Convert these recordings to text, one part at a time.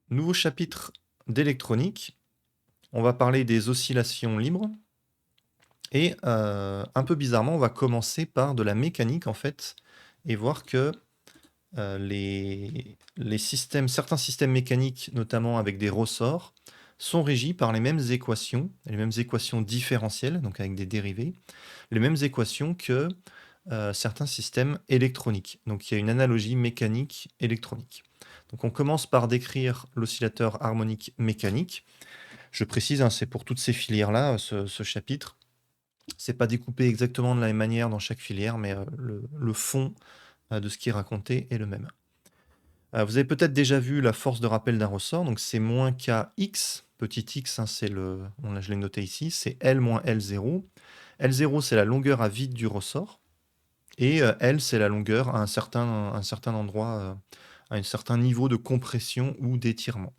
Nouveau chapitre d'électronique. On va parler des oscillations libres. Et un peu bizarrement, on va commencer par de la mécanique en fait, et voir que certains systèmes mécaniques, notamment avec des ressorts, sont régis par les mêmes équations différentielles, donc avec des dérivées, les mêmes équations que certains systèmes électroniques. Donc il y a une analogie mécanique électronique. Donc on commence par décrire l'oscillateur harmonique mécanique. Je précise, hein, c'est pour toutes ces filières-là, ce chapitre. C'est pas découpé exactement de la même manière dans chaque filière, mais le fond de ce qui est raconté est le même. Vous avez peut-être déjà vu la force de rappel d'un ressort, donc c'est moins kx, petit x, hein, là, je l'ai noté ici, c'est L moins L0. L0, c'est la longueur à vide du ressort, et L, c'est la longueur à un certain endroit, à un certain niveau de compression ou d'étirement.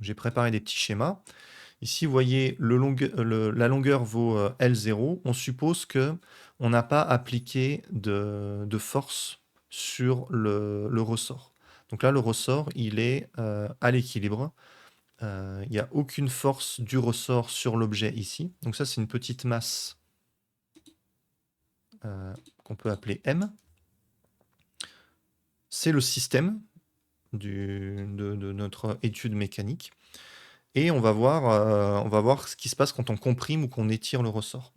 J'ai préparé des petits schémas. Ici, vous voyez, la longueur vaut L0. On suppose que on n'a pas appliqué de force sur le ressort. Donc là, le ressort, il est à l'équilibre. Il n'y a aucune force du ressort sur l'objet ici. Donc ça, c'est une petite masse qu'on peut appeler M. C'est le système de notre étude mécanique. Et on va voir ce qui se passe quand on comprime ou qu'on étire le ressort.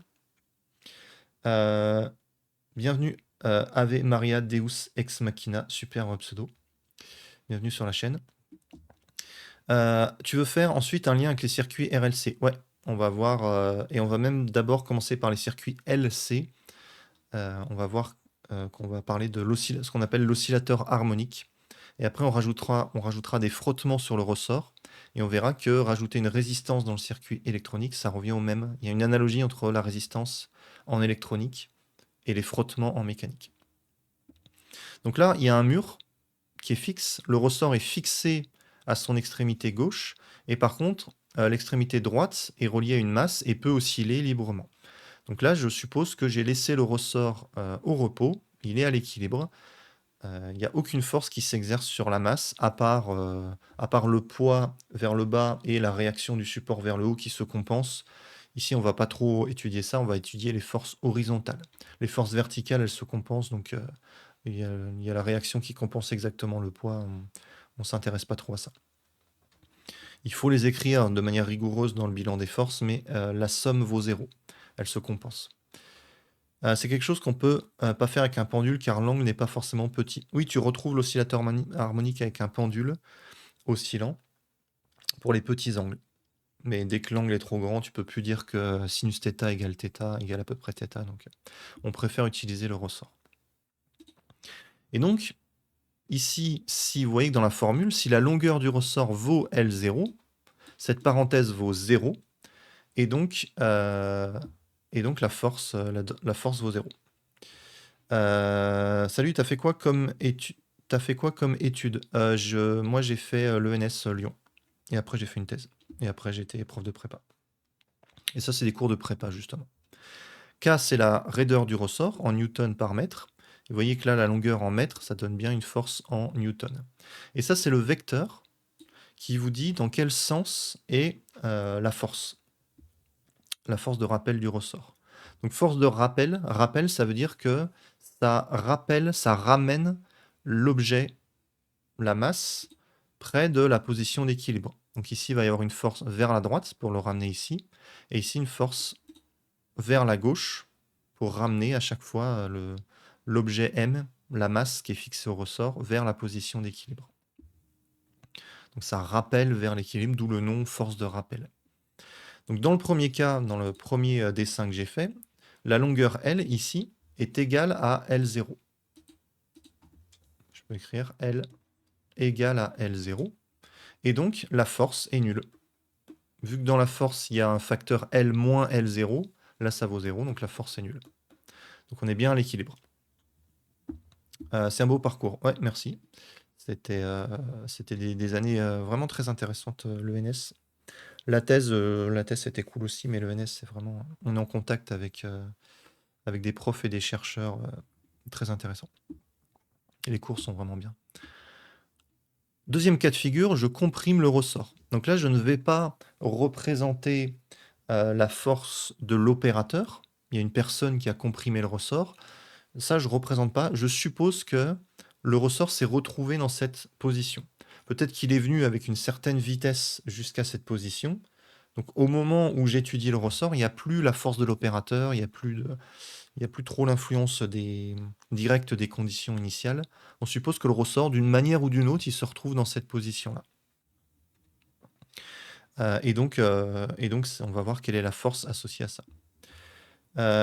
Bienvenue, Ave Maria Deus Ex Machina, super pseudo. Bienvenue sur la chaîne. Tu veux faire ensuite un lien avec les circuits RLC? Ouais, on va voir, et on va même d'abord commencer par les circuits LC. On va voir qu'on va parler de ce qu'on appelle l'oscillateur harmonique. Et après, on rajoutera des frottements sur le ressort. Et on verra que rajouter une résistance dans le circuit électronique, ça revient au même. Il y a une analogie entre la résistance en électronique et les frottements en mécanique. Donc là, il y a un mur qui est fixe. Le ressort est fixé à son extrémité gauche. Et par contre, l'extrémité droite est reliée à une masse et peut osciller librement. Donc là, je suppose que j'ai laissé le ressort au repos. Il est à l'équilibre. Il n'y a aucune force qui s'exerce sur la masse, à part le poids vers le bas et la réaction du support vers le haut qui se compensent. Ici, on ne va pas trop étudier ça, on va étudier les forces horizontales. Les forces verticales, elles se compensent, donc il y a la réaction qui compense exactement le poids. On ne s'intéresse pas trop à ça. Il faut les écrire de manière rigoureuse dans le bilan des forces, mais la somme vaut 0. Elle se compense. C'est quelque chose qu'on peut pas faire avec un pendule car l'angle n'est pas forcément petit. Oui, tu retrouves l'oscillateur harmonique avec un pendule oscillant pour les petits angles. Mais dès que l'angle est trop grand, tu peux plus dire que sinus θ égale à peu près θ. Donc on préfère utiliser le ressort. Et donc, ici, si vous voyez que dans la formule, si la longueur du ressort vaut L0, cette parenthèse vaut 0, et donc la force vaut 0. Salut, t'as fait quoi comme étude? Moi, j'ai fait l'ENS Lyon. Et après, j'ai fait une thèse. Et après, j'ai été prof de prépa. Et ça, c'est des cours de prépa, justement. K, c'est la raideur du ressort en newton par mètre. Vous voyez que là, la longueur en mètres, ça donne bien une force en newton. Et ça, c'est le vecteur qui vous dit dans quel sens est la force de rappel du ressort. Donc, force de rappel, ça veut dire que ça ramène l'objet, la masse, près de la position d'équilibre. Donc ici, il va y avoir une force vers la droite pour le ramener ici, et ici une force vers la gauche pour ramener à chaque fois l'objet M, la masse qui est fixée au ressort, vers la position d'équilibre. Donc ça rappelle vers l'équilibre, d'où le nom force de rappel. Donc dans le premier cas, dans le premier dessin que j'ai fait, la longueur L ici est égale à L0. Je peux écrire L égale à L0. Et donc la force est nulle. Vu que dans la force, il y a un facteur L moins L0, là ça vaut 0, donc la force est nulle. Donc on est bien à l'équilibre. C'est un beau parcours. Ouais, merci. C'était des années vraiment très intéressantes, l'ENS. La thèse, c'était cool aussi, mais l'ENS, c'est vraiment... On est en contact avec des profs et des chercheurs très intéressants. Et les cours sont vraiment bien. Deuxième cas de figure, je comprime le ressort. Donc là, je ne vais pas représenter la force de l'opérateur. Il y a une personne qui a comprimé le ressort. Ça, je ne représente pas. Je suppose que le ressort s'est retrouvé dans cette position. Peut-être qu'il est venu avec une certaine vitesse jusqu'à cette position. Donc au moment où j'étudie le ressort, il n'y a plus la force de l'opérateur, il n'y a plus trop l'influence directe des conditions initiales. On suppose que le ressort, d'une manière ou d'une autre, il se retrouve dans cette position-là. Et donc, on va voir quelle est la force associée à ça.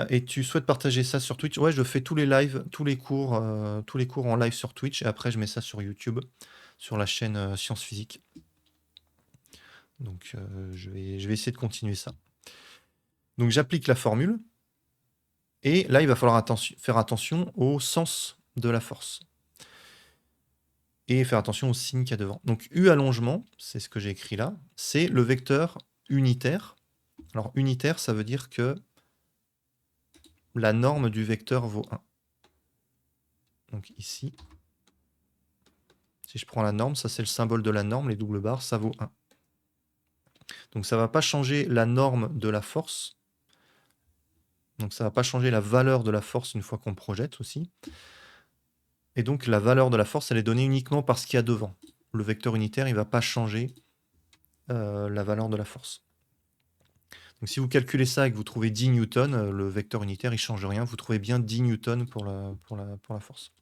Et tu souhaites partager ça sur Twitch? Ouais, je fais tous les lives, tous les cours en live sur Twitch, et après je mets ça sur YouTube, sur la chaîne Sciences Physiques. Donc je vais essayer de continuer ça. Donc j'applique la formule, et là il va falloir faire attention au sens de la force. Et faire attention au signe qu'il y a devant. Donc U allongement, c'est ce que j'ai écrit là, c'est le vecteur unitaire. Alors unitaire, ça veut dire que la norme du vecteur vaut 1. Donc ici, si je prends la norme, ça c'est le symbole de la norme, les doubles barres, ça vaut 1. Donc ça ne va pas changer la norme de la force. Donc ça ne va pas changer la valeur de la force une fois qu'on projette aussi. Et donc la valeur de la force, elle est donnée uniquement par ce qu'il y a devant. Le vecteur unitaire, il ne va pas changer la valeur de la force. Donc si vous calculez ça et que vous trouvez 10 newtons, le vecteur unitaire, il ne change rien. Vous trouvez bien 10 newtons pour la force.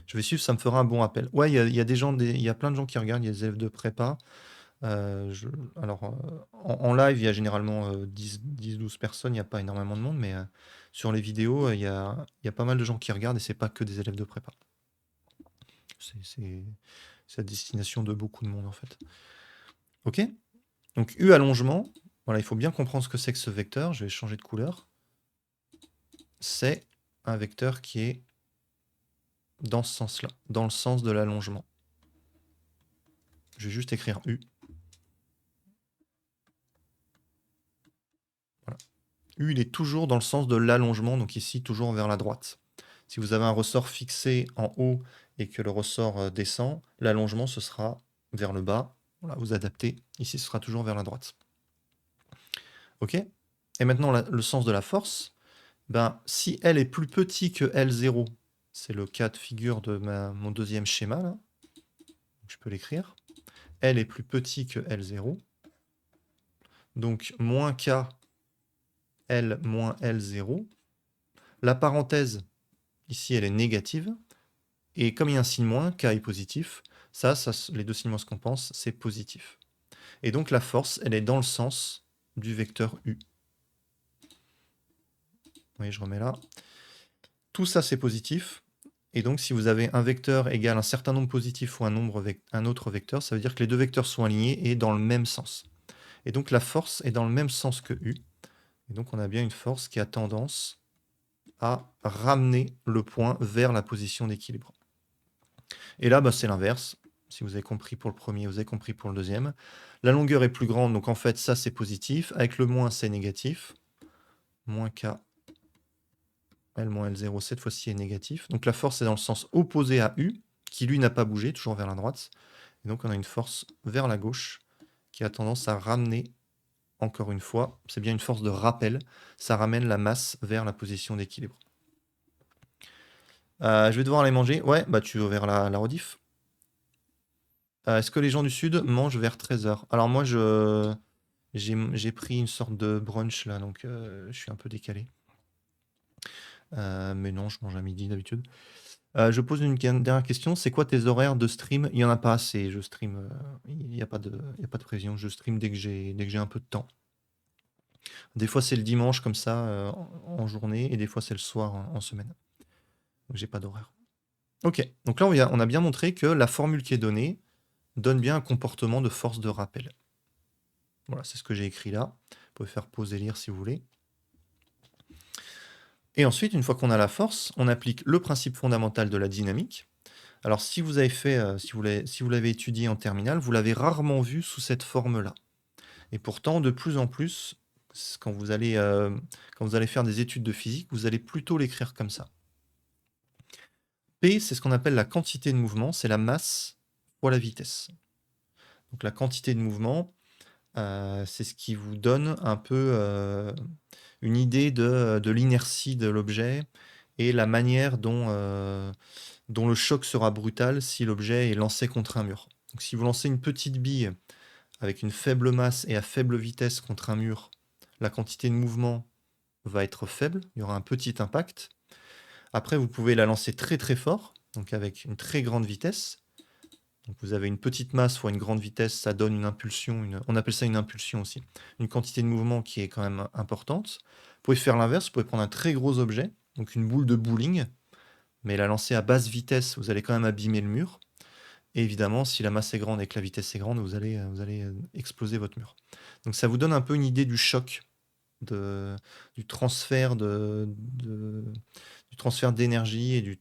Je vais suivre, ça me fera un bon rappel. Ouais, il y a plein de gens qui regardent, il y a des élèves de prépa. En live, il y a généralement 10-12 personnes, il n'y a pas énormément de monde, mais sur les vidéos, il y a pas mal de gens qui regardent, et c'est pas que des élèves de prépa. C'est à destination de beaucoup de monde en fait. Ok? Donc U allongement, voilà, il faut bien comprendre ce que c'est que ce vecteur. Je vais changer de couleur. C'est un vecteur qui est dans ce sens-là, dans le sens de l'allongement. Je vais juste écrire U. Voilà. U, il est toujours dans le sens de l'allongement, donc ici, toujours vers la droite. Si vous avez un ressort fixé en haut et que le ressort descend, l'allongement, ce sera vers le bas. Voilà, vous adaptez. Ici, ce sera toujours vers la droite. OK? Et maintenant, le sens de la force, ben, si L est plus petit que L0, c'est le cas de figure de mon deuxième schéma, là. Je peux l'écrire. L est plus petit que L0. Donc, moins K, L moins L0. La parenthèse, ici, elle est négative. Et comme il y a un signe moins, K est positif. Ça, les deux signes moins se compensent, c'est positif. Et donc, la force, elle est dans le sens du vecteur U. Oui, je remets là. Tout ça, c'est positif. Et donc, si vous avez un vecteur égal un certain nombre positif ou un autre vecteur, ça veut dire que les deux vecteurs sont alignés et dans le même sens. Et donc, la force est dans le même sens que U. Et donc, on a bien une force qui a tendance à ramener le point vers la position d'équilibre. Et là, bah, c'est l'inverse. Si vous avez compris pour le premier, vous avez compris pour le deuxième. La longueur est plus grande, donc en fait, ça, c'est positif. Avec le moins, c'est négatif. Moins K, L moins L0, cette fois-ci, est négatif. Donc la force est dans le sens opposé à U, qui lui n'a pas bougé, toujours vers la droite. Et donc on a une force vers la gauche qui a tendance à ramener, encore une fois, c'est bien une force de rappel, ça ramène la masse vers la position d'équilibre. Je vais devoir aller manger. Ouais, bah tu verras la rediff. Est-ce que les gens du Sud mangent vers 13h? Alors moi, j'ai pris une sorte de brunch là, donc je suis un peu décalé. Mais non, je mange à midi d'habitude. Je pose une dernière question. C'est quoi tes horaires de stream? Il n'y en a pas assez. Je stream, il n'y a pas de prévision. Je stream dès que j'ai un peu de temps. Des fois, c'est le dimanche comme ça, en journée, et des fois, c'est le soir en semaine. Donc, j'ai pas d'horaire. Ok. Donc là, on a bien montré que la formule qui est donnée donne bien un comportement de force de rappel. Voilà, c'est ce que j'ai écrit là. Vous pouvez faire pause et lire si vous voulez. Et ensuite, une fois qu'on a la force, on applique le principe fondamental de la dynamique. Alors, si vous avez fait, si vous l'avez étudié en terminale, vous l'avez rarement vu sous cette forme-là. Et pourtant, de plus en plus, quand vous allez faire des études de physique, vous allez plutôt l'écrire comme ça. P, c'est ce qu'on appelle la quantité de mouvement, c'est la masse fois la vitesse. Donc la quantité de mouvement, c'est ce qui vous donne un peu une idée de l'inertie de l'objet et la manière dont le choc sera brutal si l'objet est lancé contre un mur. Donc si vous lancez une petite bille avec une faible masse et à faible vitesse contre un mur, la quantité de mouvement va être faible, il y aura un petit impact. Après, vous pouvez la lancer très très fort, donc avec une très grande vitesse. Donc vous avez une petite masse fois une grande vitesse, ça donne une impulsion, on appelle ça une impulsion aussi. Une quantité de mouvement qui est quand même importante. Vous pouvez faire l'inverse, vous pouvez prendre un très gros objet, donc une boule de bowling, mais la lancer à basse vitesse, vous allez quand même abîmer le mur. Et évidemment, si la masse est grande et que la vitesse est grande, vous allez exploser votre mur. Donc ça vous donne un peu une idée du choc, du transfert du transfert d'énergie et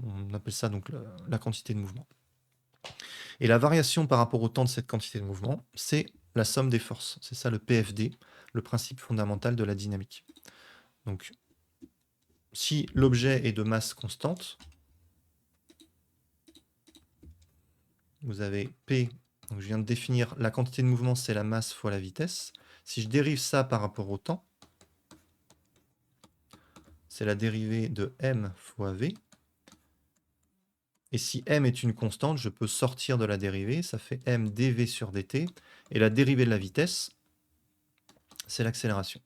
on appelle ça donc la quantité de mouvement. Et la variation par rapport au temps de cette quantité de mouvement, c'est la somme des forces. C'est ça le PFD, le principe fondamental de la dynamique. Donc, si l'objet est de masse constante, vous avez P, donc je viens de définir la quantité de mouvement, c'est la masse fois la vitesse. Si je dérive ça par rapport au temps, c'est la dérivée de m fois v. Et si m est une constante, je peux sortir de la dérivée, ça fait m dv sur dt. Et la dérivée de la vitesse, c'est l'accélération.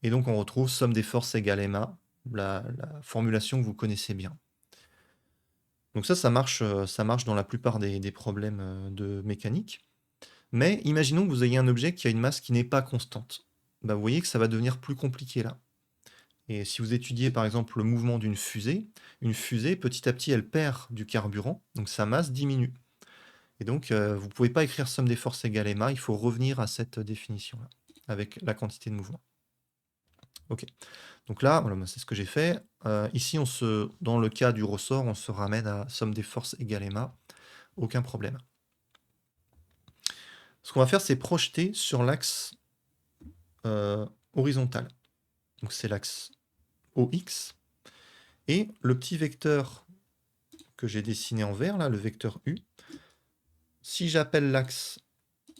Et donc on retrouve somme des forces égale ma, la formulation que vous connaissez bien. Donc ça marche dans la plupart des problèmes de mécanique. Mais imaginons que vous ayez un objet qui a une masse qui n'est pas constante. Bah, vous voyez que ça va devenir plus compliqué là. Et si vous étudiez par exemple le mouvement d'une fusée, une fusée, petit à petit, elle perd du carburant, donc sa masse diminue. Et donc, vous ne pouvez pas écrire somme des forces égale ma, il faut revenir à cette définition-là, avec la quantité de mouvement. Ok. Donc là, voilà, c'est ce que j'ai fait. Ici, dans le cas du ressort, on se ramène à somme des forces égale ma, aucun problème. Ce qu'on va faire, c'est projeter sur l'axe horizontal. Donc c'est l'axe OX. Et le petit vecteur que j'ai dessiné en vert, là, le vecteur U, si j'appelle l'axe,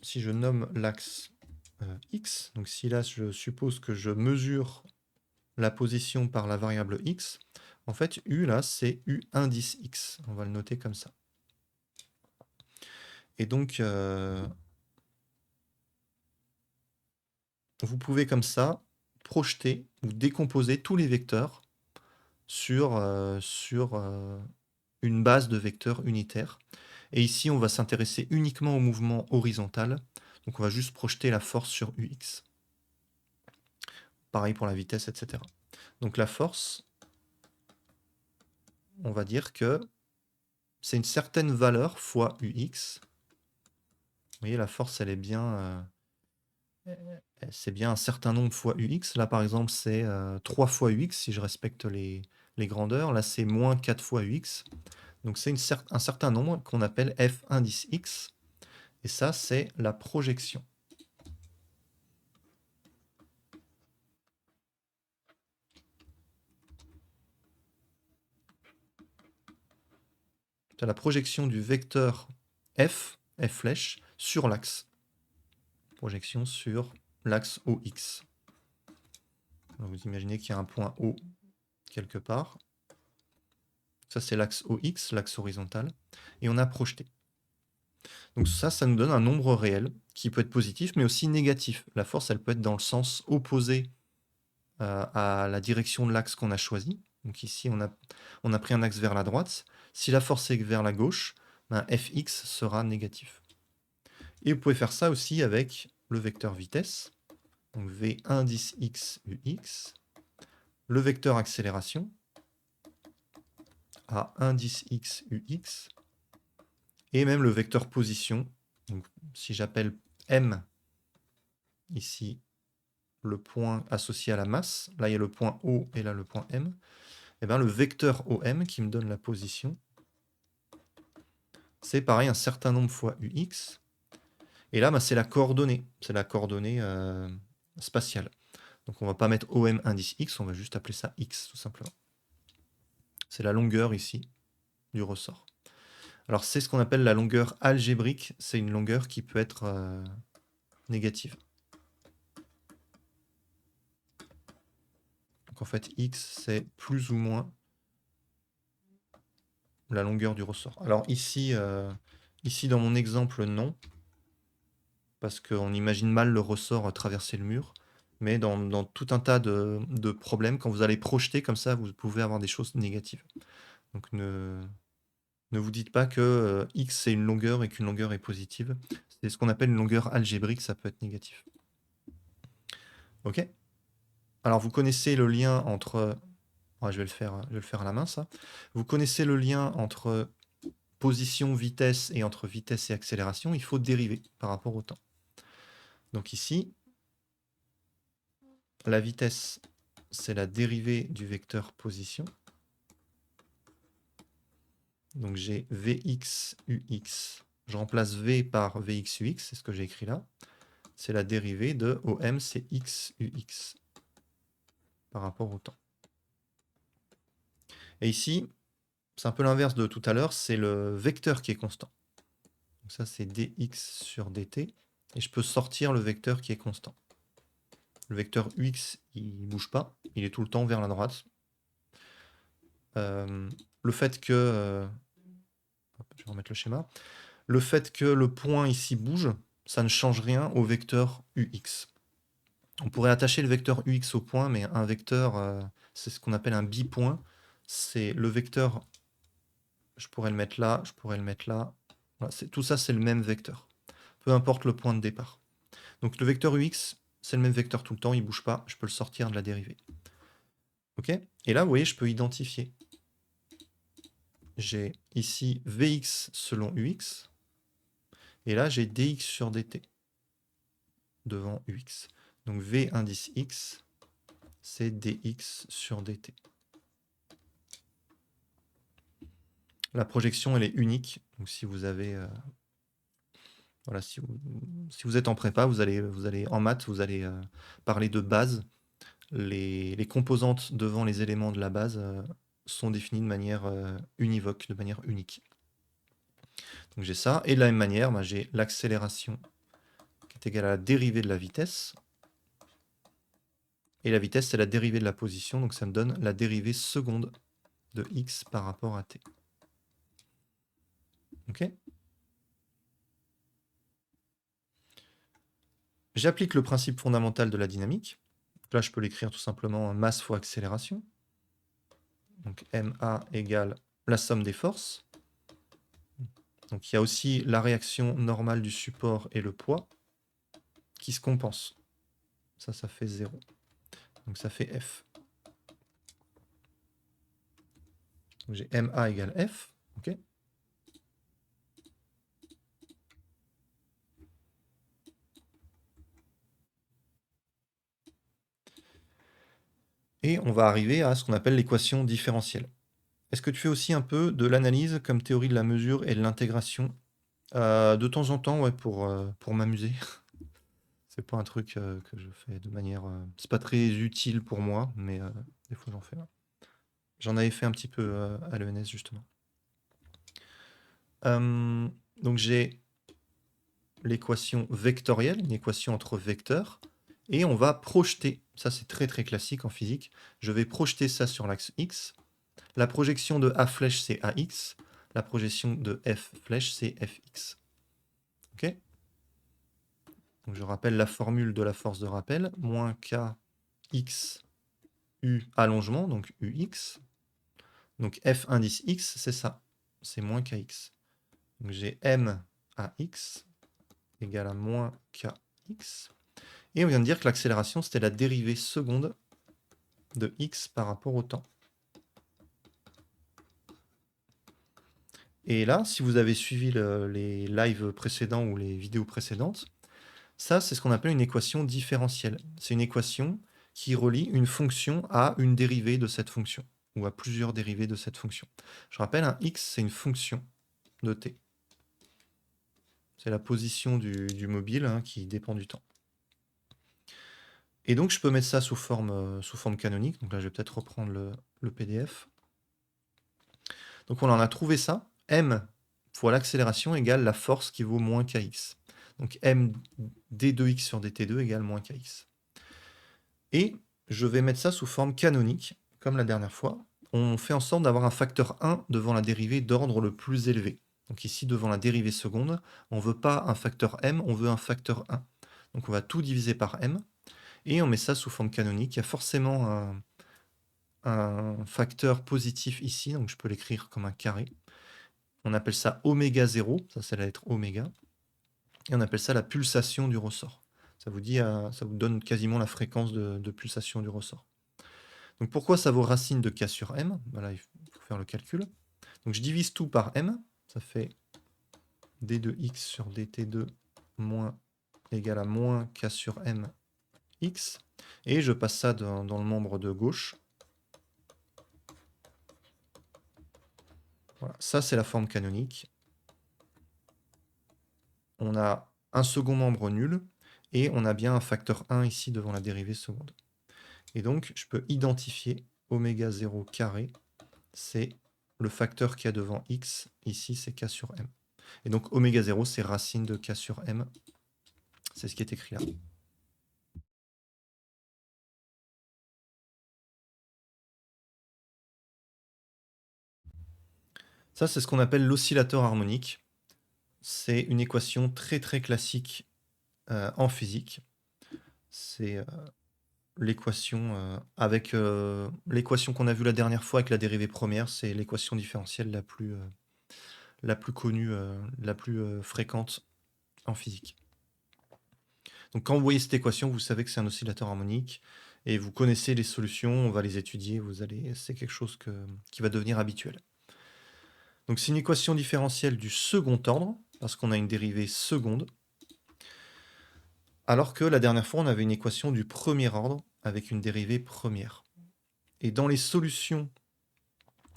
si je nomme l'axe X, donc si là je suppose que je mesure la position par la variable X, en fait U là c'est U indice X, on va le noter comme ça. Et donc vous pouvez comme ça projeter ou décomposer tous les vecteurs sur une base de vecteurs unitaires. Et ici, on va s'intéresser uniquement au mouvement horizontal. Donc on va juste projeter la force sur UX. Pareil pour la vitesse, etc. Donc la force, on va dire que c'est une certaine valeur fois UX. Vous voyez, la force, elle est bien... c'est bien un certain nombre fois UX. Là, par exemple, c'est 3 fois UX si je respecte les grandeurs. Là, c'est moins 4 fois UX. Donc c'est un certain nombre qu'on appelle F indice X. Et ça, c'est la projection. C'est la projection du vecteur F flèche, sur l'axe. Projection sur l'axe OX. Alors vous imaginez qu'il y a un point O quelque part. Ça, c'est l'axe OX, l'axe horizontal. Et on a projeté. Donc ça nous donne un nombre réel qui peut être positif, mais aussi négatif. La force, elle peut être dans le sens opposé à la direction de l'axe qu'on a choisi. Donc ici, on a pris un axe vers la droite. Si la force est vers la gauche, ben Fx sera négatif. Et vous pouvez faire ça aussi avec le vecteur vitesse. Donc V indice x ux. Le vecteur accélération à indice x ux. Et même le vecteur position. Donc si j'appelle m ici le point associé à la masse, là il y a le point O et là le point M, et bien le vecteur OM qui me donne la position, c'est pareil un certain nombre fois UX. Et là, c'est la coordonnée. C'est la coordonnée spatiale. Donc on ne va pas mettre OM indice X, on va juste appeler ça X tout simplement. C'est la longueur ici du ressort. Alors c'est ce qu'on appelle la longueur algébrique. C'est une longueur qui peut être négative. Donc en fait, x, c'est plus ou moins la longueur du ressort. Alors ici, ici dans mon exemple, non. Parce qu'on imagine mal le ressort traverser le mur. Mais dans tout un tas de problèmes, quand vous allez projeter comme ça, vous pouvez avoir des choses négatives. Donc ne vous dites pas que x c'est une longueur et qu'une longueur est positive. C'est ce qu'on appelle une longueur algébrique, ça peut être négatif. Ok? Alors vous connaissez le lien entre... Ouais, je vais le faire à la main, ça. Vous connaissez le lien entre position, vitesse et entre vitesse et accélération. Il faut dériver par rapport au temps. Donc ici, la vitesse, c'est la dérivée du vecteur position. Donc j'ai Vx, Ux. Je remplace V par Vx, Ux, c'est ce que j'ai écrit là. C'est la dérivée de OM, c'est X, Ux par rapport au temps. Et ici, c'est un peu l'inverse de tout à l'heure, c'est le vecteur qui est constant. Donc ça, c'est dx sur dt. Et je peux sortir le vecteur qui est constant. Le vecteur ux, il ne bouge pas, il est tout le temps vers la droite. Le fait que... je vais remettre le schéma. Le fait que le point ici bouge, ça ne change rien au vecteur ux. On pourrait attacher le vecteur ux au point, mais un vecteur, c'est ce qu'on appelle un bipoint. C'est le vecteur... Je pourrais le mettre là, je pourrais le mettre là. Voilà, tout ça, c'est le même vecteur. Peu importe le point de départ. Donc le vecteur ux, c'est le même vecteur tout le temps, il ne bouge pas, je peux le sortir de la dérivée. Ok? Et là, vous voyez, je peux identifier. J'ai ici Vx selon Ux, et là, j'ai dx sur dt devant Ux. Donc V indice x, c'est dx sur dt. La projection, elle est unique. Donc si vous avez... voilà, si vous êtes en prépa, vous allez en maths, vous allez parler de base. Les composantes devant les éléments de la base sont définies de manière univoque, de manière unique. Donc j'ai ça, et de la même manière, j'ai l'accélération qui est égale à la dérivée de la vitesse, et la vitesse c'est la dérivée de la position, donc ça me donne la dérivée seconde de x par rapport à t. Ok? J'applique le principe fondamental de la dynamique. Là, je peux l'écrire tout simplement masse fois accélération. Donc ma égale la somme des forces. Donc il y a aussi la réaction normale du support et le poids qui se compensent. Ça fait 0. Donc ça fait F. Donc j'ai MA égale F. Ok. Et on va arriver à ce qu'on appelle l'équation différentielle. Est-ce que tu fais aussi un peu de l'analyse comme théorie de la mesure et de l'intégration? De temps en temps, ouais, pour m'amuser. C'est pas un truc que je fais de manière... c'est pas très utile pour moi, mais des fois j'en fais. J'en avais fait un petit peu à l'ENS, justement. Donc j'ai l'équation vectorielle, une équation entre vecteurs, et on va projeter, ça c'est très très classique en physique, je vais projeter ça sur l'axe X. La projection de A flèche, c'est AX. La projection de F flèche, c'est FX. Ok? Donc je rappelle la formule de la force de rappel. Moins KX U allongement, donc UX. Donc F indice X, c'est ça. C'est moins KX. Donc j'ai M AX égale à moins KX. Et on vient de dire que l'accélération, c'était la dérivée seconde de X par rapport au temps. Et là, si vous avez suivi les lives précédents ou les vidéos précédentes, ça, c'est ce qu'on appelle une équation différentielle. C'est une équation qui relie une fonction à une dérivée de cette fonction, ou à plusieurs dérivées de cette fonction. Je rappelle, un x, c'est une fonction de t. C'est la position du mobile qui dépend du temps. Et donc, je peux mettre ça sous forme canonique. Donc là, je vais peut-être reprendre le PDF. Donc on en a trouvé ça. M fois l'accélération égale la force qui vaut moins kx. Donc m d2x sur dt2 égale moins kx. Et je vais mettre ça sous forme canonique, comme la dernière fois. On fait en sorte d'avoir un facteur 1 devant la dérivée d'ordre le plus élevé. Donc ici, devant la dérivée seconde, on ne veut pas un facteur m, on veut un facteur 1. Donc on va tout diviser par m, et on met ça sous forme canonique. Il y a forcément un facteur positif ici, donc je peux l'écrire comme un carré. On appelle ça oméga 0, ça c'est la lettre oméga, et on appelle ça la pulsation du ressort. Ça vous donne quasiment la fréquence de pulsation du ressort. Donc pourquoi ça vaut racine de k sur m? Voilà, il faut faire le calcul. Donc je divise tout par m, ça fait d2x sur dt2 moins égale à moins k sur m x, et je passe ça dans le membre de gauche. Voilà, ça c'est la forme canonique. On a un second membre nul, et on a bien un facteur 1 ici devant la dérivée seconde. Et donc, je peux identifier oméga 0 carré, c'est le facteur qu'il y a devant x, ici c'est k sur m. Et donc oméga 0, c'est racine de k sur m, c'est ce qui est écrit là. Ça, c'est ce qu'on appelle l'oscillateur harmonique. C'est une équation très très classique en physique. C'est l'équation avec l'équation qu'on a vue la dernière fois avec la dérivée première, c'est l'équation différentielle la plus connue, la plus fréquente en physique. Donc quand vous voyez cette équation, vous savez que c'est un oscillateur harmonique et vous connaissez les solutions, on va les étudier, c'est quelque chose qui va devenir habituel. Donc c'est une équation différentielle du second ordre, parce qu'on a une dérivée seconde, alors que la dernière fois, on avait une équation du premier ordre avec une dérivée première. Et dans les solutions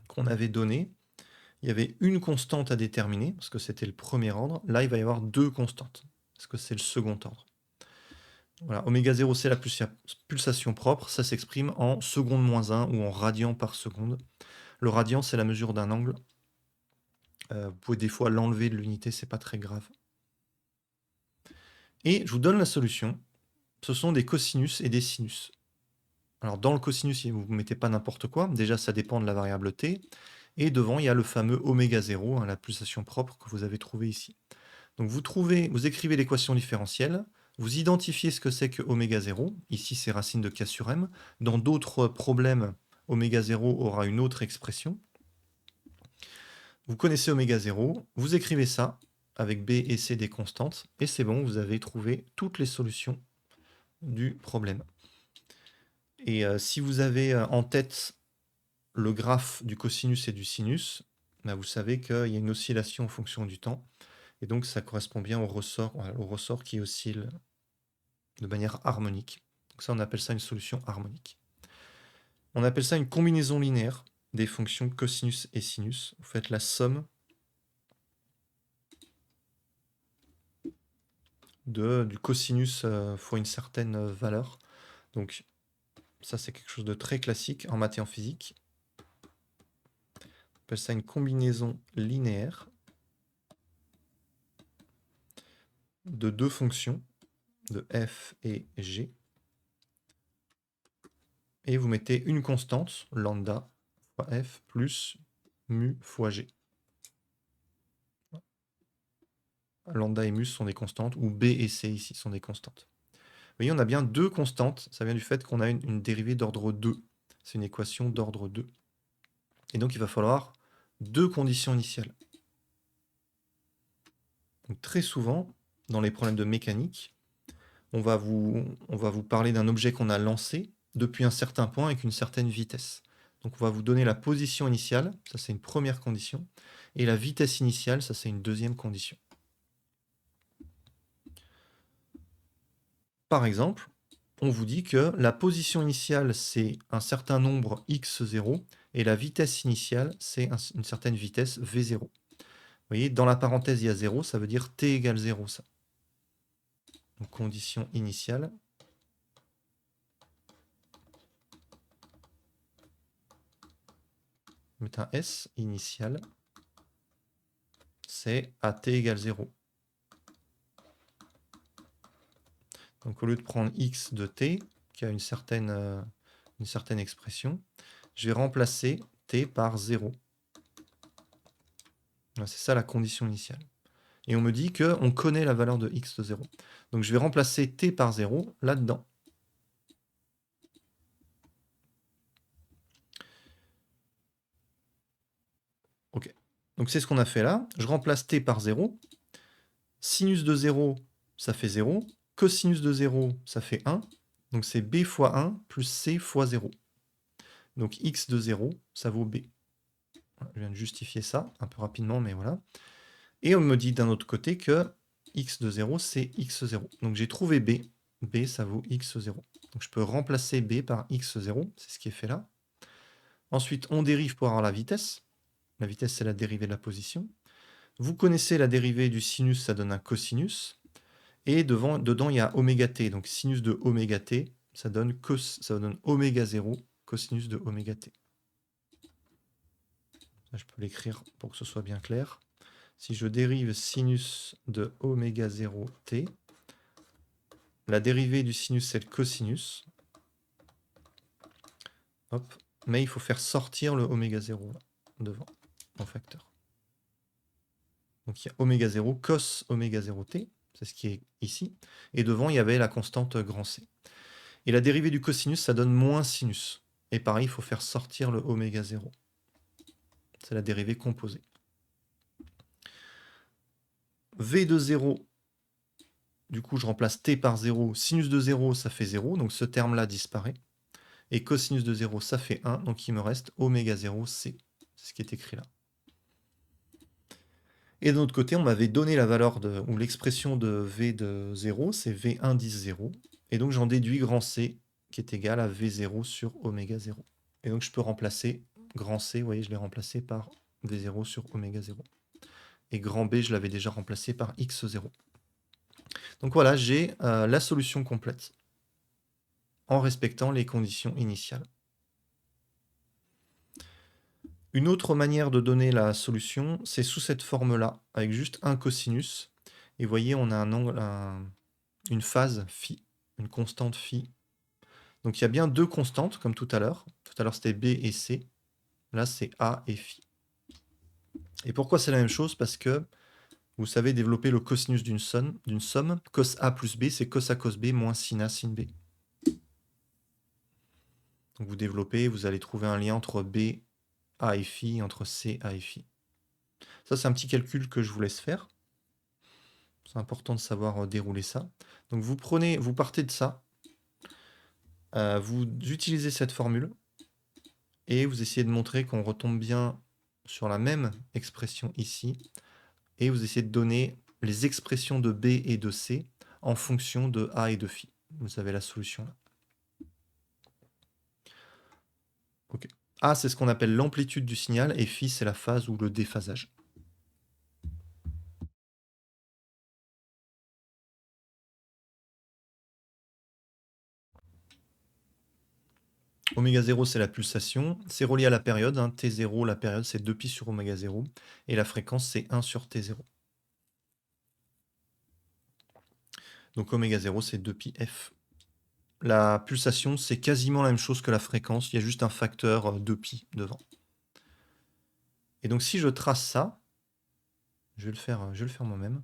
qu'on avait données, il y avait une constante à déterminer, parce que c'était le premier ordre. Là, il va y avoir deux constantes, parce que c'est le second ordre. Voilà, oméga 0, c'est la pulsation propre. Ça s'exprime en seconde moins 1 ou en radian par seconde. Le radian, c'est la mesure d'un angle. Vous pouvez des fois l'enlever de l'unité, c'est pas très grave. Et je vous donne la solution. Ce sont des cosinus et des sinus. Alors dans le cosinus, vous ne mettez pas n'importe quoi. Déjà, ça dépend de la variable t. Et devant, il y a le fameux oméga 0, la pulsation propre que vous avez trouvé ici. Donc vous écrivez l'équation différentielle, vous identifiez ce que c'est que oméga 0. Ici, c'est racine de k sur m. Dans d'autres problèmes, oméga 0 aura une autre expression. Vous connaissez oméga 0, vous écrivez ça avec b et c des constantes, et c'est bon, vous avez trouvé toutes les solutions du problème. Et si vous avez en tête le graphe du cosinus et du sinus, vous savez qu'il y a une oscillation en fonction du temps. Et donc, ça correspond bien au ressort qui oscille de manière harmonique. Donc ça, on appelle ça une solution harmonique. On appelle ça une combinaison linéaire des fonctions cosinus et sinus. Vous faites la somme du cosinus fois une certaine valeur. Donc, ça, c'est quelque chose de très classique en maths et en physique. On appelle ça une combinaison linéaire de deux fonctions, de f et g. Et vous mettez une constante, lambda fois f, plus mu fois g. Lambda et mu sont des constantes, ou b et c ici sont des constantes. Vous voyez, on a bien deux constantes. Ça vient du fait qu'on a une dérivée d'ordre 2. C'est une équation d'ordre 2. Et donc, il va falloir deux conditions initiales. Donc, très souvent, dans les problèmes de mécanique, on va vous parler d'un objet qu'on a lancé depuis un certain point avec une certaine vitesse. Donc, on va vous donner la position initiale, ça c'est une première condition, et la vitesse initiale, ça c'est une deuxième condition. Par exemple, on vous dit que la position initiale, c'est un certain nombre x0, et la vitesse initiale, c'est une certaine vitesse v0. Vous voyez, dans la parenthèse, il y a 0, ça veut dire t égale 0, ça. Donc, condition initiale. mettre un S initial, c'est AT égale 0. Donc au lieu de prendre x de t, qui a une certaine expression, je vais remplacer t par 0. C'est ça la condition initiale. Et on me dit qu'on connaît la valeur de x de 0. Donc je vais remplacer t par 0 là-dedans. Ok. Donc c'est ce qu'on a fait là. Je remplace t par 0. Sinus de 0, ça fait 0. Cosinus de 0, ça fait 1. Donc c'est b fois 1 plus c fois 0. Donc x de 0, ça vaut b. Je viens de justifier ça un peu rapidement, mais voilà. Et on me dit d'un autre côté que x de 0, c'est x0. Donc j'ai trouvé b. b, ça vaut x0. Donc je peux remplacer b par x0. C'est ce qui est fait là. Ensuite, on dérive pour avoir la vitesse. La vitesse, c'est la dérivée de la position. Vous connaissez la dérivée du sinus, ça donne un cosinus. Et dedans, il y a oméga t. Donc sinus de oméga t, ça donne oméga 0, cosinus de oméga t. Je peux l'écrire pour que ce soit bien clair. Si je dérive sinus de oméga 0 t, la dérivée du sinus, c'est le cosinus. Hop. Mais il faut faire sortir le oméga 0 là, devant, en facteur. Donc il y a oméga 0, cos oméga 0 t, c'est ce qui est ici. Et devant, il y avait la constante grand C. Et la dérivée du cosinus, ça donne moins sinus. Et pareil, il faut faire sortir le oméga 0. C'est la dérivée composée. V de 0, du coup, je remplace t par 0. Sinus de 0, ça fait 0, donc ce terme-là disparaît. Et cosinus de 0, ça fait 1, donc il me reste oméga 0, c. C'est ce qui est écrit là. Et de l'autre côté, on m'avait donné la valeur ou l'expression de V de 0, c'est V indice 0. Et donc j'en déduis grand C qui est égal à V0 sur oméga 0. Et donc je peux remplacer grand C, vous voyez, je l'ai remplacé par V0 sur oméga 0. Et grand B, je l'avais déjà remplacé par X0. Donc voilà, j'ai la solution complète en respectant les conditions initiales. Une autre manière de donner la solution, c'est sous cette forme-là, avec juste un cosinus. Et vous voyez, on a un angle, une phase phi, une constante phi. Donc il y a bien deux constantes, comme tout à l'heure. Tout à l'heure, c'était B et C. Là, c'est A et phi. Et pourquoi c'est la même chose? Parce que vous savez développer le cosinus d'une somme. Cos A plus B, c'est cos A cos B moins sin A sin B. Donc vous développez, vous allez trouver un lien entre B, A et phi, entre C, A et phi. Ça, c'est un petit calcul que je vous laisse faire. C'est important de savoir dérouler ça. Donc vous partez de ça, vous utilisez cette formule, et vous essayez de montrer qu'on retombe bien sur la même expression ici, et vous essayez de donner les expressions de B et de C en fonction de A et de phi. Vous avez la solution là. Ok. A, c'est ce qu'on appelle l'amplitude du signal, et phi, c'est la phase ou le déphasage. Oméga 0, c'est la pulsation. C'est relié à la période. T0, la période, c'est 2π sur oméga 0. Et la fréquence, c'est 1 sur T0. Donc oméga 0, c'est 2πf. La pulsation, c'est quasiment la même chose que la fréquence. Il y a juste un facteur 2π devant. Et donc si je trace ça, je vais le faire moi-même.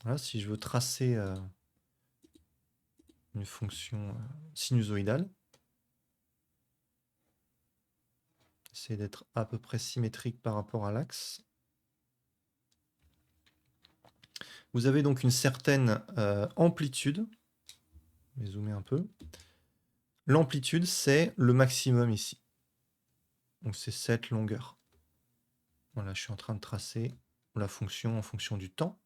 Voilà, si je veux tracer une fonction sinusoïdale, essayer d'être à peu près symétrique par rapport à l'axe. Vous avez donc une certaine amplitude. Je vais zoomer un peu. L'amplitude, c'est le maximum ici. Donc c'est cette longueur. Voilà, je suis en train de tracer la fonction en fonction du temps.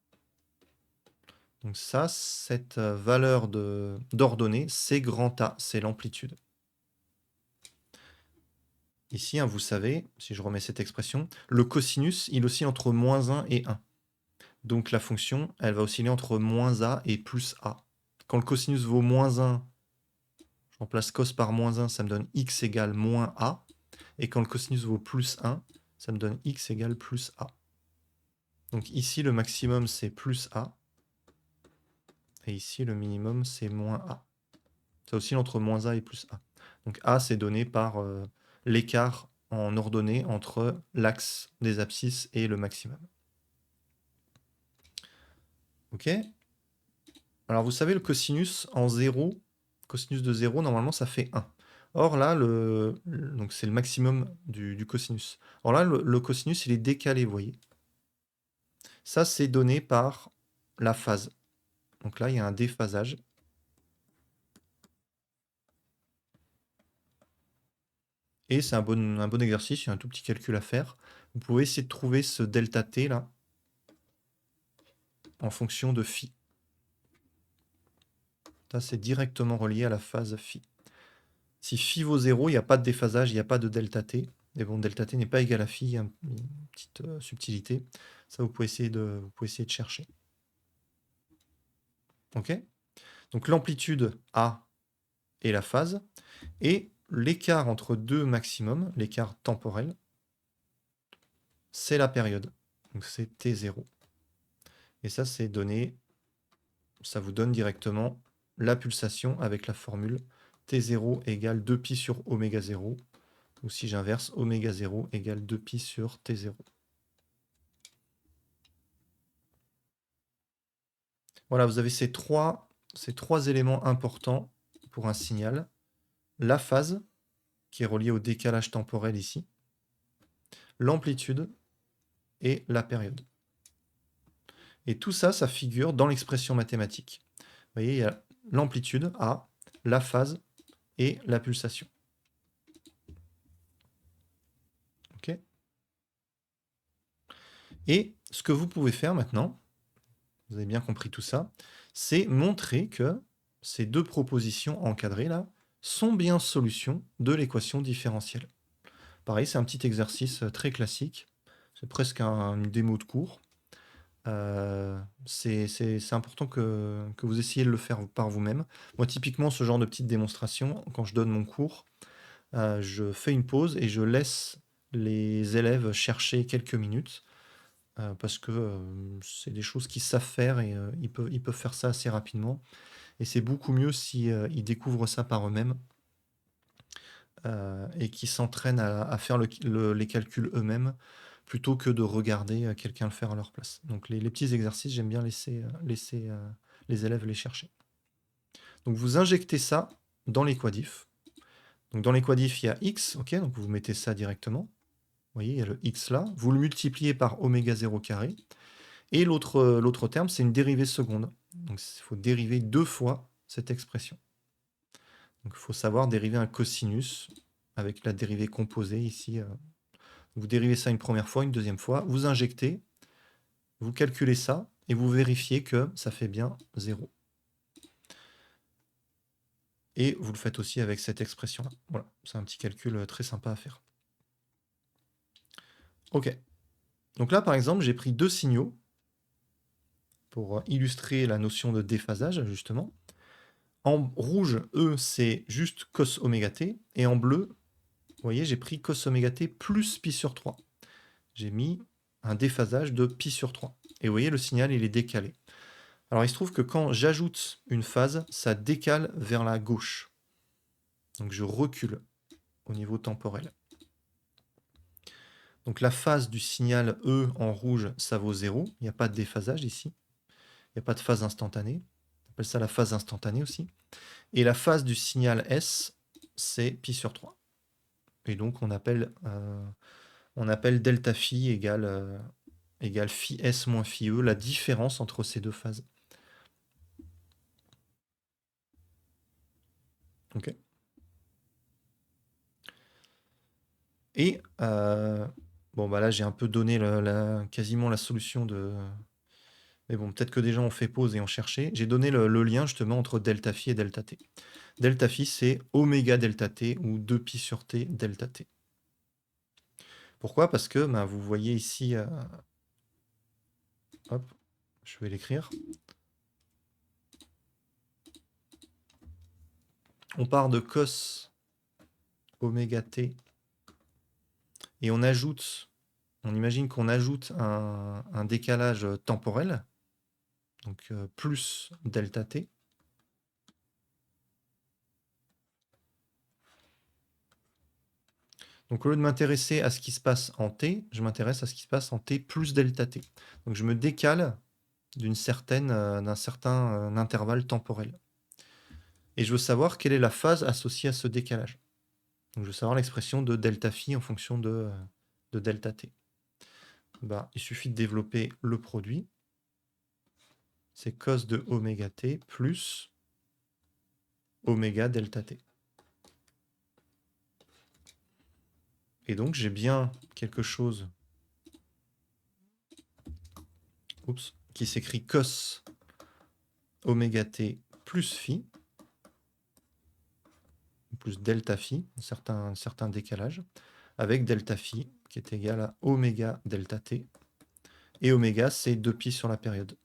Donc ça, cette valeur d'ordonnée, c'est grand A, c'est l'amplitude. Ici, vous savez, si je remets cette expression, le cosinus, il oscille entre -1 et 1. Donc la fonction, elle va osciller entre moins a et plus a. Quand le cosinus vaut moins 1, je remplace cos par moins 1, ça me donne x égale moins a. Et quand le cosinus vaut plus 1, ça me donne x égale plus a. Donc ici, le maximum, c'est plus a. Et ici, le minimum, c'est moins a. Ça oscille entre moins a et plus a. Donc a, c'est donné par l'écart en ordonnée entre l'axe des abscisses et le maximum. Ok. Alors vous savez, le cosinus en 0, cosinus de 0, normalement, ça fait 1. Or là, donc c'est le maximum du cosinus. Or là, le cosinus, il est décalé, vous voyez. Ça, c'est donné par la phase. Donc là, il y a un déphasage. Et c'est un bon exercice, il y a un tout petit calcul à faire. Vous pouvez essayer de trouver ce delta t là en fonction de phi. Ça, c'est directement relié à la phase phi. Si phi vaut 0, il n'y a pas de déphasage, il n'y a pas de delta t. Mais bon, delta t n'est pas égal à phi, il y a une petite subtilité. Ça, vous pouvez essayer de chercher. Ok. Donc l'amplitude A est la phase, et l'écart entre deux maximums, l'écart temporel, c'est la période. Donc c'est T0. Et ça, c'est donné, ça vous donne directement la pulsation avec la formule T0 égale 2pi sur oméga 0. Ou si j'inverse, oméga 0 égale 2pi sur T0. Voilà, vous avez ces trois éléments importants pour un signal. La phase, qui est reliée au décalage temporel ici. L'amplitude et la période. Et tout ça, ça figure dans l'expression mathématique. Vous voyez, il y a l'amplitude, A, la phase et la pulsation. Ok. Et ce que vous pouvez faire maintenant, vous avez bien compris tout ça, c'est montrer que ces deux propositions encadrées là sont bien solutions de l'équation différentielle. Pareil, c'est un petit exercice très classique. C'est presque une démo de cours. C'est important que vous essayiez de le faire par vous-même. Moi, typiquement, ce genre de petite démonstration, quand je donne mon cours, je fais une pause et je laisse les élèves chercher quelques minutes parce que c'est des choses qu'ils savent faire et ils peuvent faire ça assez rapidement. Et c'est beaucoup mieux si ils découvrent ça par eux-mêmes et qu'ils s'entraînent à faire les calculs eux-mêmes plutôt que de regarder quelqu'un le faire à leur place. Donc les petits exercices, j'aime bien laisser les élèves les chercher. Donc vous injectez ça dans les quadifs. Donc dans les quadifs, il y a x, ok, donc vous mettez ça directement. Vous voyez, il y a le x là. Vous le multipliez par oméga 0 carré. Et l'autre terme, c'est une dérivée seconde. Donc il faut dériver 2 fois cette expression. Donc il faut savoir dériver un cosinus avec la dérivée composée ici. Vous dérivez ça une première fois, une deuxième fois, vous injectez, vous calculez ça, et vous vérifiez que ça fait bien 0. Et vous le faites aussi avec cette expression-là. Voilà, c'est un petit calcul très sympa à faire. Ok. Donc là, par exemple, j'ai pris deux signaux pour illustrer la notion de déphasage, justement. En rouge, E, c'est juste cos oméga t, et en bleu, vous voyez, j'ai pris cos oméga t plus pi sur 3. J'ai mis un déphasage de pi sur 3. Et vous voyez, le signal, il est décalé. Alors, il se trouve que quand j'ajoute une phase, ça décale vers la gauche. Donc, je recule au niveau temporel. Donc, la phase du signal E en rouge, ça vaut 0. Il n'y a pas de déphasage ici. Il n'y a pas de phase instantanée. On appelle ça la phase instantanée aussi. Et la phase du signal S, c'est pi sur 3. Et donc, on appelle delta phi égale phi S moins phi E, la différence entre ces deux phases. Ok. Et bon, bah là, j'ai un peu donné quasiment la solution de. Mais bon, peut-être que des gens ont fait pause et ont cherché. J'ai donné le lien justement entre delta phi et delta t. Delta phi, c'est oméga delta t ou 2pi sur t delta t. Pourquoi? Parce que vous voyez ici. Hop. Je vais l'écrire. On part de cos oméga t et on imagine qu'on ajoute un décalage temporel, donc plus delta t. Donc au lieu de m'intéresser à ce qui se passe en t, je m'intéresse à ce qui se passe en t plus delta t. Donc je me décale d'un certain intervalle temporel. Et je veux savoir quelle est la phase associée à ce décalage. Donc je veux savoir l'expression de delta phi en fonction de delta t. Bah, il suffit de développer le produit. C'est cos de oméga t plus oméga delta t. Et donc j'ai bien quelque chose qui s'écrit cos oméga t plus phi, plus delta phi, un certain décalage, avec delta phi qui est égal à oméga delta t. Et oméga, c'est 2pi sur la période.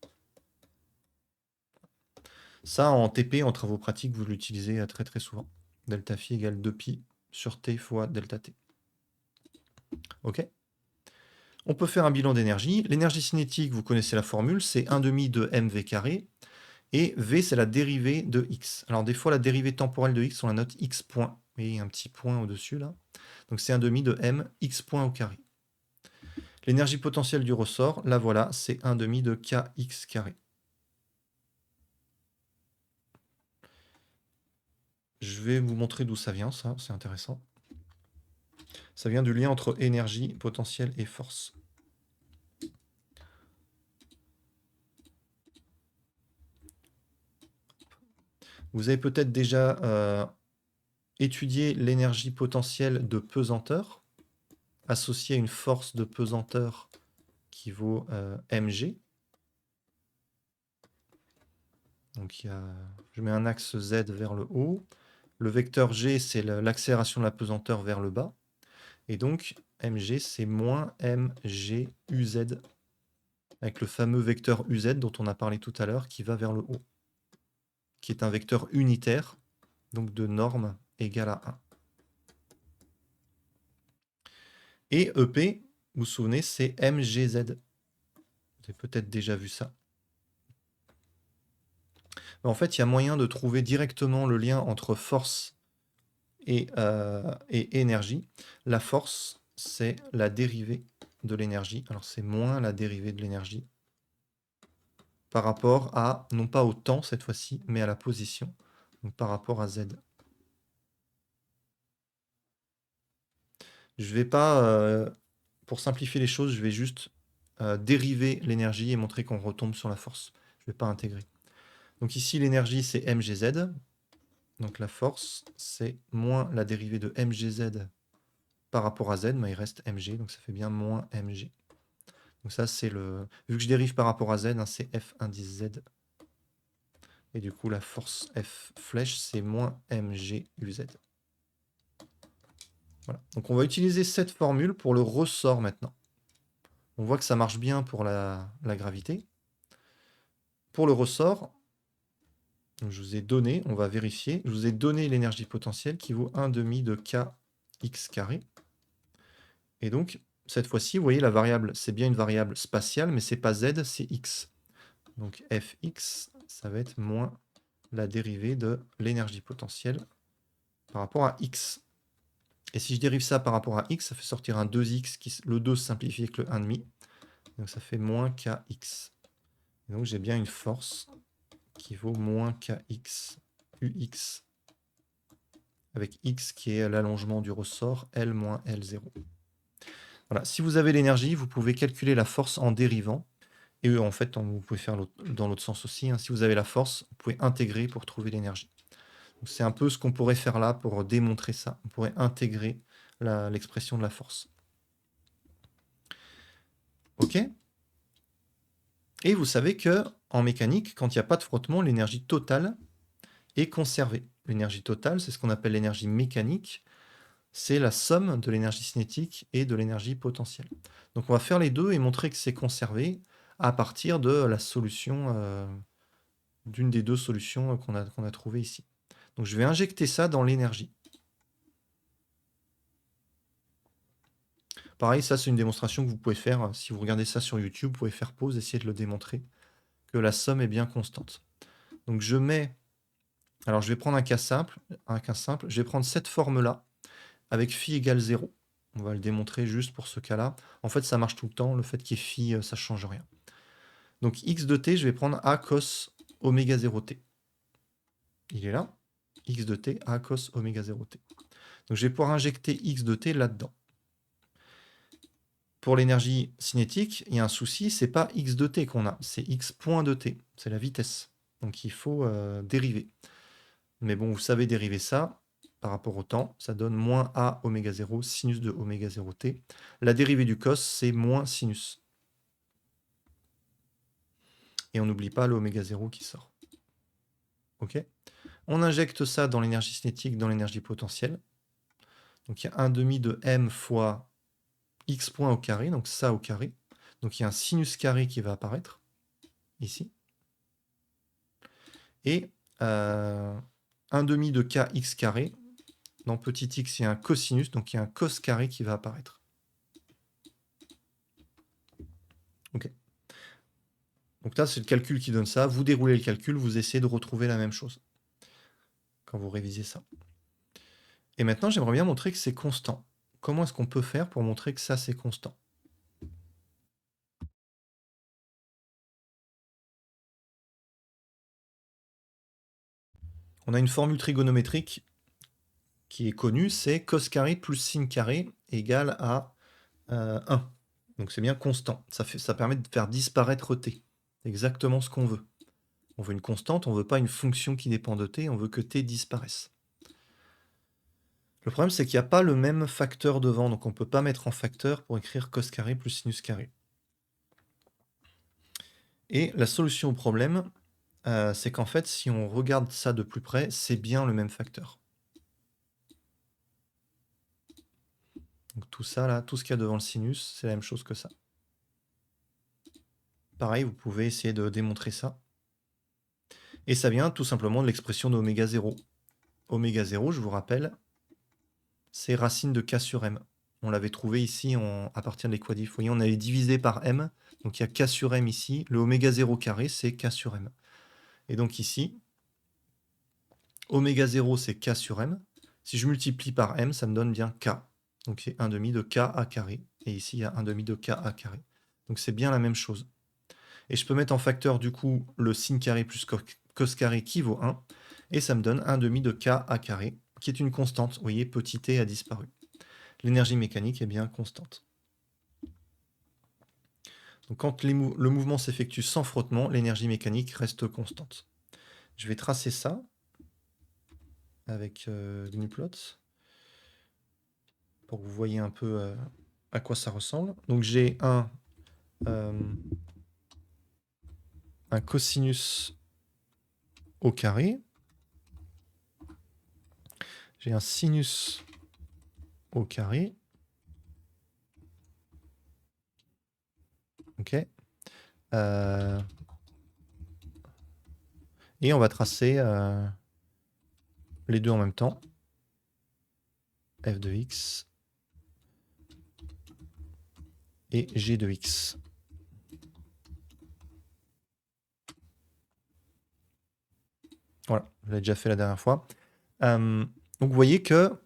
Ça, en TP, en travaux pratiques, vous l'utilisez très très souvent. Delta phi égale 2pi sur t fois delta t. Ok. On peut faire un bilan d'énergie. L'énergie cinétique, vous connaissez la formule, c'est 1/2 de mv carré. Et v, c'est la dérivée de x. Alors des fois, la dérivée temporelle de x, on la note x point. Vous voyez, un petit point au-dessus là. Donc c'est 1/2 de m x point au carré. L'énergie potentielle du ressort, là voilà, c'est 1/2 de kx carré. Je vais vous montrer d'où ça vient, ça, c'est intéressant. Ça vient du lien entre énergie, potentiel et force. Vous avez peut-être déjà étudié l'énergie potentielle de pesanteur, associée à une force de pesanteur qui vaut mg. Donc je mets un axe z vers le haut. Le vecteur g, c'est l'accélération de la pesanteur vers le bas. Et donc, mg, c'est moins mg uz, avec le fameux vecteur uz dont on a parlé tout à l'heure, qui va vers le haut, qui est un vecteur unitaire, donc de norme égale à 1. Et EP, vous vous souvenez, c'est mgz. Vous avez peut-être déjà vu ça. En fait, il y a moyen de trouver directement le lien entre force et énergie. La force, c'est la dérivée de l'énergie. Alors, c'est moins la dérivée de l'énergie par rapport à, non pas au temps cette fois-ci, mais à la position, donc par rapport à z. Je vais pas, pour simplifier les choses, je vais juste dériver l'énergie et montrer qu'on retombe sur la force. Je ne vais pas intégrer. Donc ici, l'énergie, c'est mgz. Donc la force, c'est moins la dérivée de mgz par rapport à z, mais il reste mg, donc ça fait bien moins mg. Donc ça, c'est le... Vu que je dérive par rapport à z, hein, c'est f indice z. Et du coup, la force F flèche, c'est moins mg uz. Voilà. Donc on va utiliser cette formule pour le ressort maintenant. On voit que ça marche bien pour la gravité. Pour le ressort, je vous ai donné, on va vérifier, je vous ai donné l'énergie potentielle qui vaut 1/2 de kx carré. Et donc, cette fois-ci, vous voyez, la variable, c'est bien une variable spatiale, mais c'est pas z, c'est x. Donc fx, ça va être moins la dérivée de l'énergie potentielle par rapport à x. Et si je dérive ça par rapport à x, ça fait sortir un 2x, le 2 simplifié avec le 1,5. Donc ça fait moins kx. Et donc j'ai bien une force qui vaut moins kx ux, avec x qui est l'allongement du ressort, L moins L0. Voilà. Si vous avez l'énergie, vous pouvez calculer la force en dérivant. Et en fait, vous pouvez faire dans l'autre sens aussi. Hein. Si vous avez la force, vous pouvez intégrer pour trouver l'énergie. C'est un peu ce qu'on pourrait faire là pour démontrer ça. On pourrait intégrer l'expression de la force. OK? Et vous savez que en mécanique, quand il n'y a pas de frottement, l'énergie totale est conservée. L'énergie totale, c'est ce qu'on appelle l'énergie mécanique. C'est la somme de l'énergie cinétique et de l'énergie potentielle. Donc on va faire les deux et montrer que c'est conservé à partir de la solution, d'une des deux solutions qu'on a trouvées ici. Donc je vais injecter ça dans l'énergie. Pareil, ça c'est une démonstration que vous pouvez faire, si vous regardez ça sur YouTube, vous pouvez faire pause, essayer de le démontrer, que la somme est bien constante. Donc je mets, alors je vais prendre un cas simple, je vais prendre cette forme-là, avec phi égale 0. On va le démontrer juste pour ce cas-là. En fait, ça marche tout le temps, le fait qu'il y ait phi, ça ne change rien. Donc x de t, je vais prendre a cos oméga 0t. Il est là, x de t, a cos oméga 0t. Donc je vais pouvoir injecter x de t là-dedans. Pour l'énergie cinétique, il y a un souci, c'est pas x de t qu'on a, c'est x point de t, c'est la vitesse. Donc il faut dériver. Mais bon, vous savez dériver ça par rapport au temps, ça donne moins a oméga 0 sinus de oméga 0t. La dérivée du cos, c'est moins sinus. Et on n'oublie pas l'oméga 0 qui sort. Ok. On injecte ça dans l'énergie cinétique, dans l'énergie potentielle. Donc il y a 1/2 de m fois x point au carré, donc ça au carré. Donc il y a un sinus carré qui va apparaître, ici. Et 1/2 de kx carré, dans petit x, il y a un cosinus, donc il y a un cos carré qui va apparaître. Ok. Donc là, c'est le calcul qui donne ça. Vous déroulez le calcul, vous essayez de retrouver la même chose quand vous révisez ça. Et maintenant, j'aimerais bien montrer que c'est constant. Comment est-ce qu'on peut faire pour montrer que ça, c'est constant? On a une formule trigonométrique qui est connue, c'est cos carré plus sin carré égale à 1. Donc c'est bien constant. Ça permet de faire disparaître t. C'est exactement ce qu'on veut. On veut une constante, on ne veut pas une fonction qui dépend de t, on veut que t disparaisse. Le problème, c'est qu'il n'y a pas le même facteur devant, donc on ne peut pas mettre en facteur pour écrire cos carré plus sinus carré. Et la solution au problème, c'est qu'en fait, si on regarde ça de plus près, c'est bien le même facteur. Donc tout ça, là, tout ce qu'il y a devant le sinus, c'est la même chose que ça. Pareil, vous pouvez essayer de démontrer ça. Et ça vient tout simplement de l'expression d'oméga 0. Oméga 0, je vous rappelle, c'est racine de k sur m. On l'avait trouvé ici à partir de l'équadif. Vous voyez, on avait divisé par m, donc il y a k sur m ici. Le oméga 0 carré, c'est k sur m. Et donc ici, oméga 0, c'est k sur m. Si je multiplie par m, ça me donne bien k. Donc c'est 1/2 de k a carré. Et ici, il y a 1/2 de k a carré. Donc c'est bien la même chose. Et je peux mettre en facteur, du coup, le sin carré plus cos carré qui vaut 1. Et ça me donne 1/2 de k a carré, qui est une constante. Vous voyez, petit t a disparu. L'énergie mécanique est bien constante. Donc quand le mouvement s'effectue sans frottement, l'énergie mécanique reste constante. Je vais tracer ça avec Gnuplot pour que vous voyez un peu à quoi ça ressemble. Donc j'ai un cosinus au carré. J'ai un sinus au carré. Ok. Et on va tracer les deux en même temps. F de x et G de x. Voilà, je l'ai déjà fait la dernière fois. Donc vous voyez que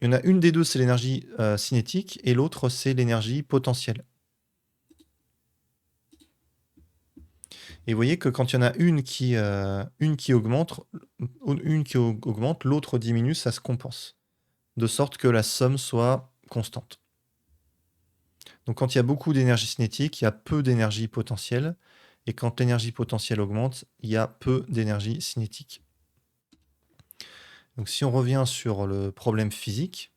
il y en a une des deux, c'est l'énergie cinétique, et l'autre, c'est l'énergie potentielle. Et vous voyez que quand il y en a une qui augmente, l'autre diminue, ça se compense. De sorte que la somme soit constante. Donc quand il y a beaucoup d'énergie cinétique, il y a peu d'énergie potentielle. Et quand l'énergie potentielle augmente, il y a peu d'énergie cinétique. Donc si on revient sur le problème physique,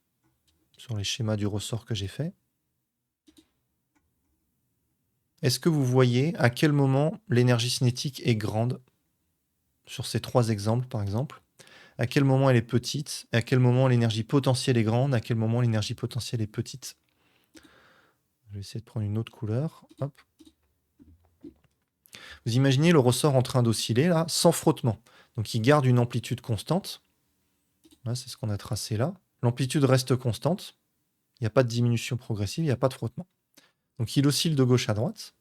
sur les schémas du ressort que j'ai fait, est-ce que vous voyez à quel moment l'énergie cinétique est grande sur ces trois exemples, par exemple? À quel moment elle est petite? À quel moment l'énergie potentielle est grande? À quel moment l'énergie potentielle est petite? Je vais essayer de prendre une autre couleur. Hop. Vous imaginez le ressort en train d'osciller là, sans frottement. Donc il garde une amplitude constante. Là, c'est ce qu'on a tracé là. L'amplitude reste constante. Il n'y a pas de diminution progressive, il n'y a pas de frottement. Donc il oscille de gauche à droite.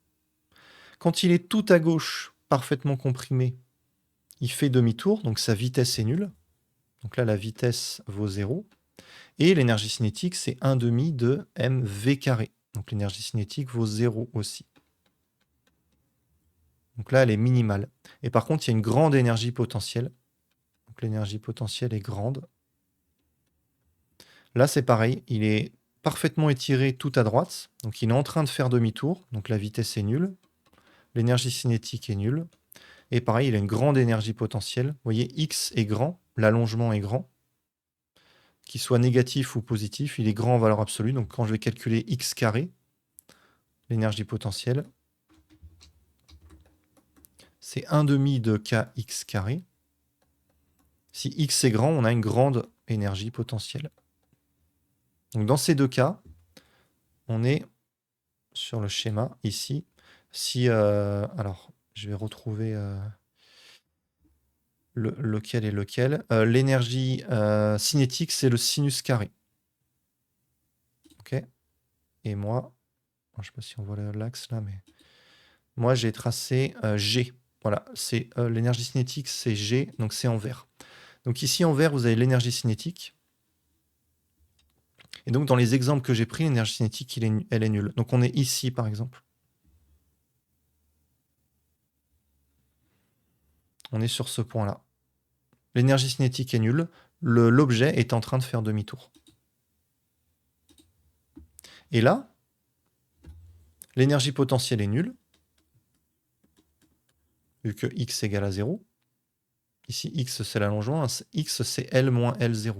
Quand il est tout à gauche, parfaitement comprimé, il fait demi-tour, donc sa vitesse est nulle. Donc là, la vitesse vaut 0. Et l'énergie cinétique, c'est 1 demi de mv carré. Donc l'énergie cinétique vaut 0 aussi. Donc là, elle est minimale. Et par contre, il y a une grande énergie potentielle. Donc l'énergie potentielle est grande. Là, c'est pareil, il est parfaitement étiré tout à droite. Donc il est en train de faire demi-tour. Donc la vitesse est nulle. L'énergie cinétique est nulle. Et pareil, il a une grande énergie potentielle. Vous voyez, X est grand, l'allongement est grand. Qu'il soit négatif ou positif, il est grand en valeur absolue. Donc quand je vais calculer X carré, l'énergie potentielle, c'est 1 demi de kx carré. Si X est grand, on a une grande énergie potentielle. Donc dans ces deux cas, on est sur le schéma ici. Si, alors, je vais retrouver lequel est lequel. L'énergie cinétique, c'est le sinus carré. Ok. Et moi, je ne sais pas si on voit l'axe là, mais moi j'ai tracé G. Voilà, c'est l'énergie cinétique, c'est G, donc c'est en vert. Donc ici en vert, vous avez l'énergie cinétique. Et donc dans les exemples que j'ai pris, l'énergie cinétique, elle est nulle. Donc on est ici par exemple. On est sur ce point-là. L'énergie cinétique est nulle. L'objet est en train de faire demi-tour. Et là, l'énergie potentielle est nulle, vu que x égale à 0. Ici, x, c'est l'allongement. X, c'est L moins L0.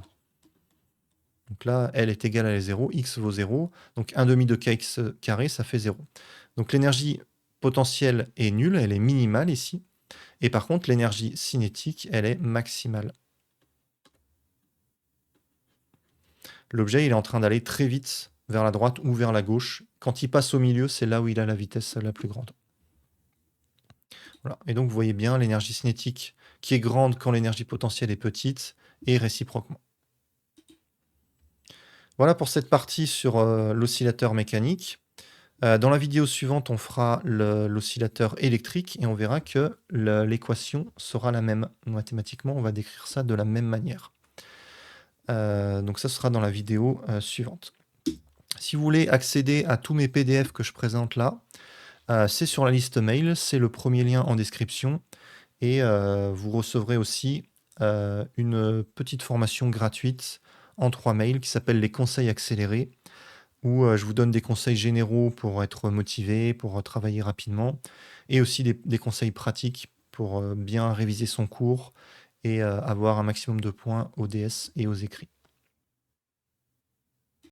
Donc là, L est égal à L0, x vaut 0. Donc 1 demi de kx carré, ça fait 0. Donc l'énergie potentielle est nulle, elle est minimale ici. Et par contre, l'énergie cinétique, elle est maximale. L'objet, il est en train d'aller très vite vers la droite ou vers la gauche. Quand il passe au milieu, c'est là où il a la vitesse la plus grande. Voilà. Et donc, vous voyez bien l'énergie cinétique qui est grande quand l'énergie potentielle est petite et réciproquement. Voilà pour cette partie sur l'oscillateur mécanique. Dans la vidéo suivante, on fera l'oscillateur électrique et on verra que l'équation sera la même. Mathématiquement, on va décrire ça de la même manière. Donc ça sera dans la vidéo suivante. Si vous voulez accéder à tous mes PDF que je présente là, c'est sur la liste mail, c'est le premier lien en description. Et vous recevrez aussi une petite formation gratuite en 3 mails qui s'appelle les conseils accélérés, où je vous donne des conseils généraux pour être motivé, pour travailler rapidement, et aussi des conseils pratiques pour bien réviser son cours et avoir un maximum de points aux DS et aux écrits.